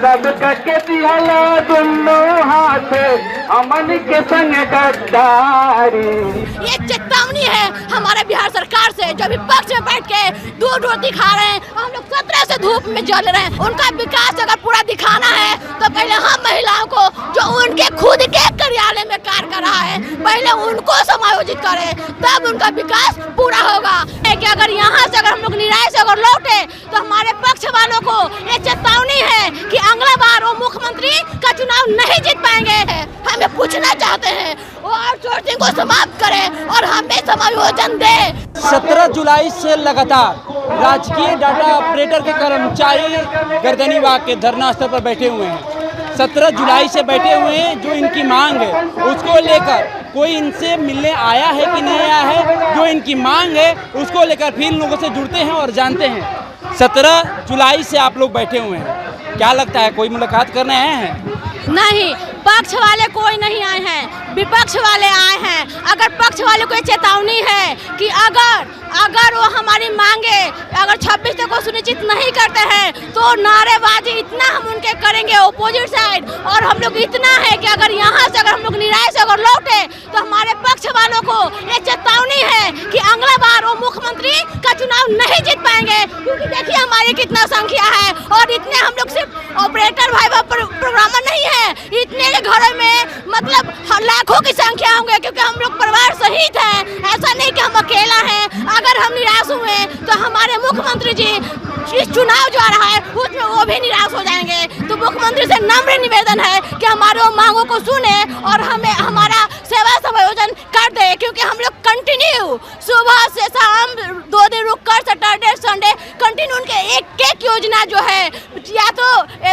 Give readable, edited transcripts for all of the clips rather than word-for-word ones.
सब के दिहला दुन्नो हाथ अमन के संग गद्दारी। ये चेतावनी है हमारे बिहार सरकार से, जो विपक्ष में बैठ के दूध रोटी खा रहे हैं। हम लोग 17 से धूप में जल रहे हैं। उनका विकास अगर पूरा दिखाना है तो पहले हम महिलाओं को, जो उनके खुद के कार्यालय में कार्य कर रहा है, पहले उनको समायोजित करें, तब उनका विकास पूरा होगा। कि अगर यहाँ से अगर हम लोग निराश से अगर लौटे तो हमारे पक्ष वालों को ये चेतावनी है कि अगला बार वो मुख्यमंत्री का चुनाव नहीं जीत पाएंगे। हमें पूछना चाहते हैं और चोटिंग को समाप्त करें और हमें समायोजन दे। 17 जुलाई से लगातार राजकीय डाटा ऑपरेटर के कर्मचारी गर्दनीबाग के धरना स्थल पर बैठे हुए हैं। 17 जुलाई से बैठे हुए हैं। जो इनकी मांग है उसको लेकर कोई इनसे मिलने आया है कि नहीं आया है, जो इनकी मांग है उसको लेकर फिर इन लोगों से जुड़ते हैं और जानते हैं। 17 जुलाई से आप लोग बैठे हुए हैं, क्या लगता है कोई मुलाकात करने आए हैं? नहीं, पक्ष वाले कोई नहीं आए हैं, विपक्ष वाले आए हैं। अगर पक्ष वाले को चेतावनी है कि अगर वो हमारी मांगे अगर 26 तक को सुनिश्चित नहीं करते हैं तो नारेबाजी इतना हम उनके करेंगे अपोजिट साइड। और हम लोग इतना है कि अगर यहाँ से अगर हम लोग निराश से अगर लौटे तो हमारे पक्ष वालों को ये चेतावनी है कि अगला बार वो मुख्यमंत्री का चुनाव नहीं जीत पाएंगे। क्योंकि देखिए हमारी कितना संख्या है और इतने हम लोग सिर्फ ऑपरेटर भाई प्रोग्रामर नहीं है, इतने घरों में मतलब लाखों की संख्या होंगे, क्योंकि हम लोग परिवार सहित हैं। ऐसा नहीं कि हम अकेला हैं। अगर हम निराश हुए तो हमारे मुख्यमंत्री जी इस चुनाव जो आ रहा है उसमें वो भी निराश हो जाएंगे। तो मुख्यमंत्री से नम्र निवेदन है कि हमारे मांगों को सुने और हमें हमारा सेवा समायोजन कर दे। क्योंकि हम लोग कंटिन्यू सुबह से शाम 2 दिन रुक कर सैटरडे संडे कंटिन्यू उनके एक योजना जो है, या तो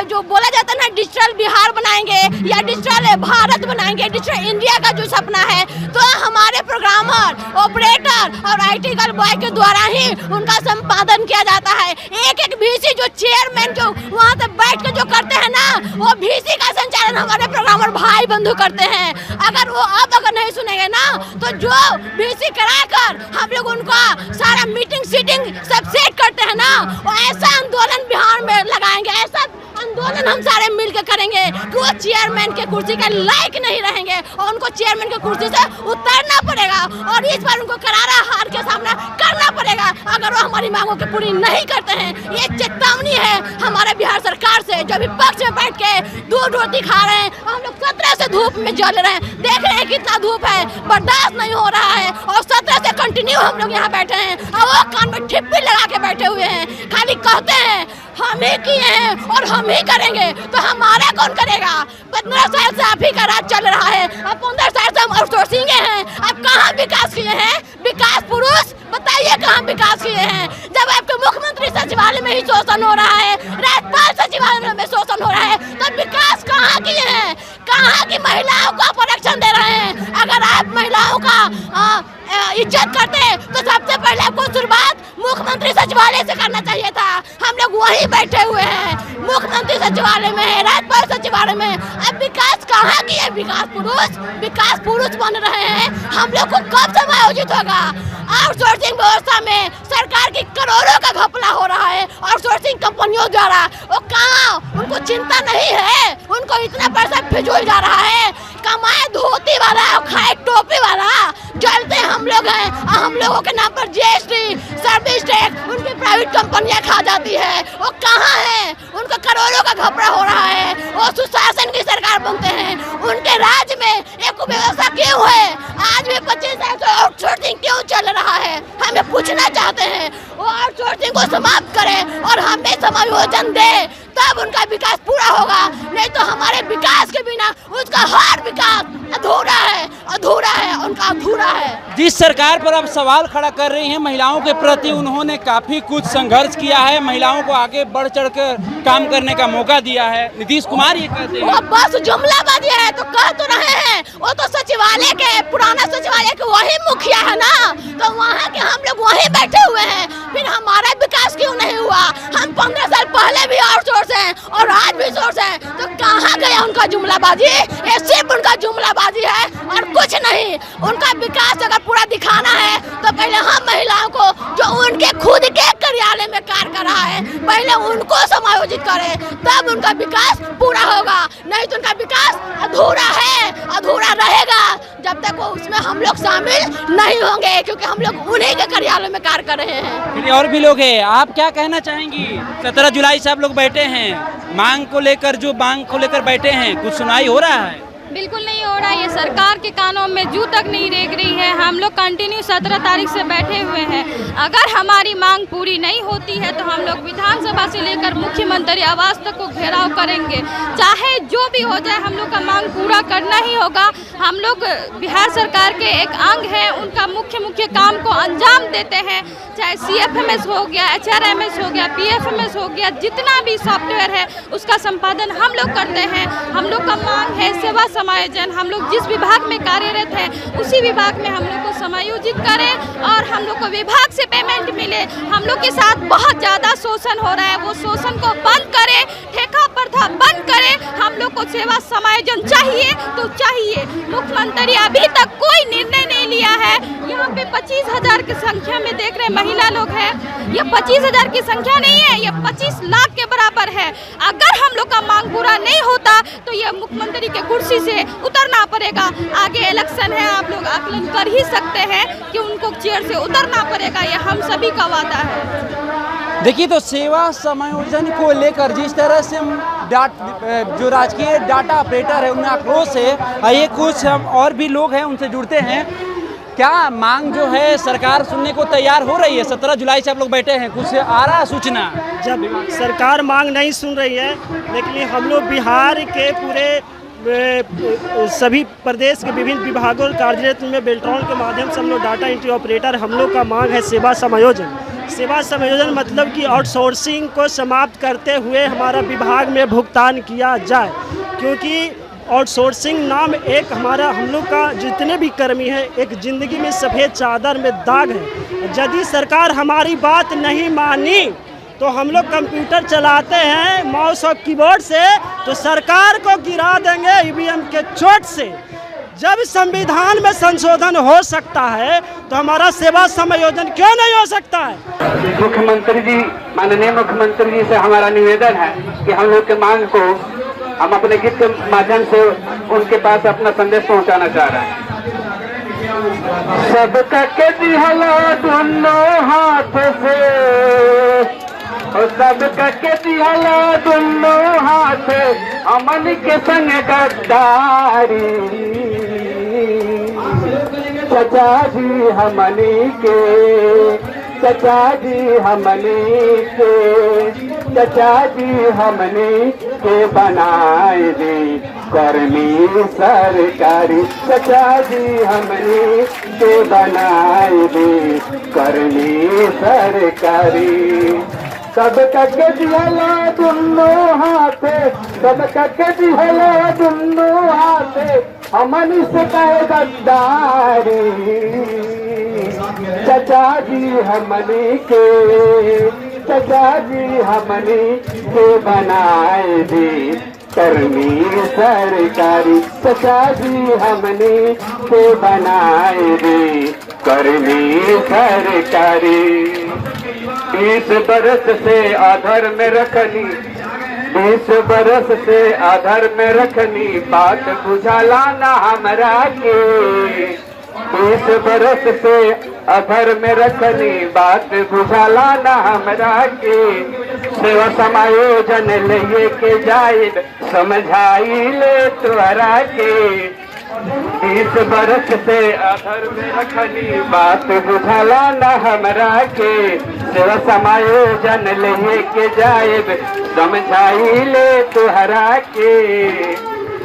जो बोला जाता है ना डिजिटल बिहार बनाएंगे या डिजिटल भारत बनाएंगे, डिजिटल इंडिया का जो सपना है, तो हमारे प्रोग्रामर ऑपरेटर और IT गर्ल बॉय के द्वारा ही उनका संपादन किया जाता है। एक VC जो चेयरमैन जो वहाँ पे बैठ के जो करते हैं ना, वो VC का संचालन हमारे प्रोग्रामर भाई बंधु करते हैं। अगर वो अगर नहीं सुनेंगे ना तो जो VC कराकर हम लोग उनका सारा मीटिंग सीटिंग सब सेट करते हैं ना, वो ऐसा आंदोलन बिहार में लगाएंगे, ऐसा आंदोलन हम सारे मिलकर करेंगे कि वो चेयरमैन के कुर्सी के लायक नहीं रहेंगे और उनको चेयरमैन के कुर्सी से उतरना पड़ेगा और इस बार उनको करारा हार के सामना करना पड़ेगा अगर वो हमारी मांगों की पूरी नहीं करते हैं। ये चेतावनी है हमारे बिहार सरकार से, जो विपक्ष में बैठ के दूध रोटी खा रहे हैं। हम लोग 17 से धूप में जल रहे हैं, देख रहे हैं कितना धूप है, बर्दाश्त नहीं हो रहा है। और 17 से कंटिन्यू हम लोग यहाँ बैठे हैं और वो कान में ठिप्पी लगा के बैठे हुए हैं, खाली कहते हैं हम ही किए हैं और हम ही करेंगे। तो हमारा कौन करेगा? 15 साल से आप ही का राज चल रहा है, अब 15 साल से हम आउटसोर्सिंग हैं। अब कहाँ विकास किए हैं? विकास पुरुष बताइए कहाँ विकास किए हैं? जब आपके मुख्यमंत्री सचिवालय में ही शोषण हो रहा है, राज्यपाल सचिवालय में शोषण हो रहा है, तो विकास कहाँ किए हैं? कहाँ की महिलाओं को आप आरक्षण दे रहे हैं? अगर आप महिलाओं का इज्जत करते तो सबसे पहले आपको शुरुआत मुख्यमंत्री सचिवालय से करना चाहिए था। हम लोग वहीं बैठे हुए हैं, मुख्यमंत्री सचिवालय में है, राज्यपाल सचिवालय में। अब विकास कहाँ की है? विकास पुरुष बन रहे हैं। हम लोग को कब समायोजित होगा? आउटसोर्सिंग व्यवस्था में सरकार की करोड़ों का घपला हो रहा है आउटसोर्सिंग कंपनियों द्वारा। वो कहाँ, उनको चिंता नहीं है? उनको इतना पैसा फिजूल जा रहा है। कमाए धोती वाला और खाए टोपी वाला, जलते हम लोग हैं। हम लोगों के नाम पर GST सर्विस टैक्स उनकी प्राइवेट कंपनियां खा जाती है। वो कहाँ है? उनको करोड़ों का घपला हो रहा है। वो सुशासन की सरकार बनते हैं, उनके राज्य में एक व्यवस्था क्यों है? आज भी 25 साल से आउटसोर्सिंग क्यों चल रहा है? हमें पूछना चाहते हैं वो आउटसोर्सिंग को समाप्त करें और हमें समायोजन दे, तब उनका विकास पूरा होगा। नहीं तो हमारे विकास के बिना उसका हर विकास अधूरा है, उनका अधूरा है। जिस सरकार पर आप सवाल खड़ा कर रही हैं, महिलाओं के प्रति उन्होंने काफी कुछ संघर्ष किया है, महिलाओं को आगे बढ़ चढ़ कर काम करने का मौका दिया है। नीतीश कुमार ये कहते हैं वो बस जुमलाबाजी है, तो कह तो रहे हैं। वो तो सचिवालय के पुराना सचिवालय के वही मुखिया है ना, तो वहाँ के हम लोग वहीं बैठे हुए हैं। फिर हमारा विकास क्यों नहीं हुआ? हम 15 साल पहले भी आउटसोर्स हैं और आज भी सोर्स हैं, तो कहाँ गया उनका जुमलाबाजी? ये सिर्फ उनका जुमलाबाजी है और कुछ नहीं। उनका विकास अगर पूरा दिखाना है तो पहले हम महिलाओं को, जो उनके खुद के कार्यालय में कार्य कार्य कर रहा है, पहले उनको समायोजित करे, तब उनका विकास पूरा होगा, नहीं तो उनका विकास अधूरा है, अधूरा रहेगा जब तक वो उसमें हम लोग शामिल नहीं होंगे, क्योंकि हम लोग उन्हीं के कार्यालय में कार्य कर रहे हैं। फिर और भी लोग हैं, आप क्या कहना चाहेंगी? 17 जुलाई से आप लोग बैठे हैं, मांग को लेकर बैठे हैं, कुछ सुनाई हो रहा है? बिल्कुल नहीं हो रहा है, ये सरकार के कानों में जू तक नहीं रेंग रही है। हम लोग कंटिन्यू 17 तारीख से बैठे हुए हैं। अगर हमारी मांग पूरी नहीं होती है तो हम लोग विधानसभा से लेकर मुख्यमंत्री आवास तक को घेराव करेंगे, चाहे जो भी हो जाए हम लोग का मांग पूरा करना ही होगा। हम लोग बिहार सरकार के एक अंग हैं, उनका मुख्य काम को अंजाम देते हैं, चाहे CFMS हो गया, HRMS हो गया, PFMS हो गया, जितना भी सॉफ्टवेयर है उसका संपादन हम लोग करते हैं। हम लोग का मांग है सेवा समायोजन, हम लोग जिस विभाग में कार्यरत हैं उसी विभाग में हम लोग को समायोजित करें और हम लोग को विभाग से पेमेंट मिले। हम लोग के साथ बहुत ज़्यादा शोषण हो रहा है, वो शोषण को बंद करें, ठेका प्रथा बंद करें। हम लोग को सेवा समायोजन चाहिए तो चाहिए। मुख्यमंत्री अभी तक कोई निर्णय नहीं लिया है। यहाँ पे 25,000 की संख्या में देख रहे महिला लोग हैं, ये 25,000 की संख्या नहीं है, ये 25 लाख के बराबर है। अगर हम लोग का मांग पूरा नहीं होता तो ये मुख्यमंत्री के कुर्सी से उतरना पड़ेगा। आगे इलेक्शन है, आप लोग आकलन कर ही सकते हैं कि उनको चेयर से उतरना पड़ेगा, ये हम सभी का वादा है। देखिए, तो सेवा समायोजन को लेकर जिस तरह से जो राजकीय डाटा ऑपरेटर है उनमें आक्रोश है, आइए कुछ हम और भी लोग हैं उनसे जुड़ते हैं। क्या मांग जो है सरकार सुनने को तैयार हो रही है? 17 जुलाई से आप लोग बैठे हैं, कुछ आ रहा सूचना? जब सरकार मांग नहीं सुन रही है, लेकिन हम लोग बिहार के पूरे सभी प्रदेश के विभिन्न विभागों और कार्यालय में बेल्ट्रॉन के माध्यम से हम लोग डाटा एंट्री ऑपरेटर, हम लोग का मांग है सेवा समायोजन। सेवा समायोजन मतलब कि आउटसोर्सिंग को समाप्त करते हुए हमारा विभाग में भुगतान किया जाए, क्योंकि आउटसोर्सिंग नाम एक हमारा हम लोग का जितने भी कर्मी हैं एक ज़िंदगी में सफ़ेद चादर में दाग है। यदि सरकार हमारी बात नहीं मानी तो हम लोग कंप्यूटर चलाते हैं माउस और कीबोर्ड से, तो सरकार को गिरा देंगे EVM के चोट से। जब संविधान में संशोधन हो सकता है तो हमारा सेवा समायोजन क्यों नहीं हो सकता है? मुख्यमंत्री जी, माननीय मुख्यमंत्री जी से हमारा निवेदन है कि हम लोग के मांग को हम अपने गीत के माध्यम से उनके पास अपना संदेश पहुंचाना चाह रहे हैं। सबका के दिहला दोनों हाथ से, और सबका के दिहला दोनों हाथ, अमन के संग गद्दारी। चचा जी हमनी के, चचा जी हमनी के, चचा जी हमनी के बनाए दे कर्मी सरकारी। चचा जी हमनी के बनाए दे कर्मी सरकारी। सबका के दिहला दोनों हाथ, सबका के दिहला दोनों हाथ, हमनी से कहे गद्दारी। चचा जी हमनी के, चचा जी हमनी के बनाए दे कर्मी सरकारी। चचा जी हमनी के बनाए दे कर्मी सरकारी। 20 बरस से आधार में रखनी, 20 बरस से आधार में रखनी, बात बुझाला ना हमरा के। 20 बरस से आधार में रखनी, बात बुझाला ना हमरा के। सेवा समायोजन ले के जाए समझाई ले तोहरा के। 20 बरस से आधार में रखनी, बात बुझाला ना हमरा के। सेवा समायोजन ले के जाए समझाई ले तोहरा के।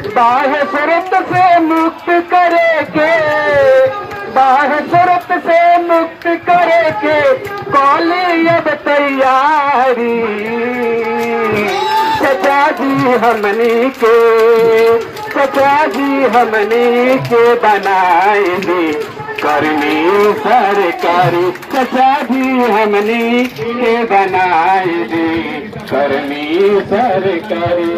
बाह्य शर्त से मुक्त करे के, बाह्य शर्त से मुक्त करे के, कॉली अब तैयारी। चचा जी हमनी के, चचा जी हमनी के बनाए दे कर्मी सरकारी। चचा जी हमनी के बनाए दे कर्मी सरकारी।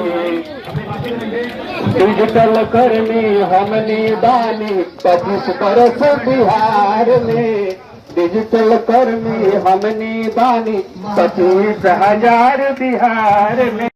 डिजिटल कर्मी हमनी बानी 25 बरस बिहार में, डिजिटल कर्मी हमनी बानी 25,000 बिहार में।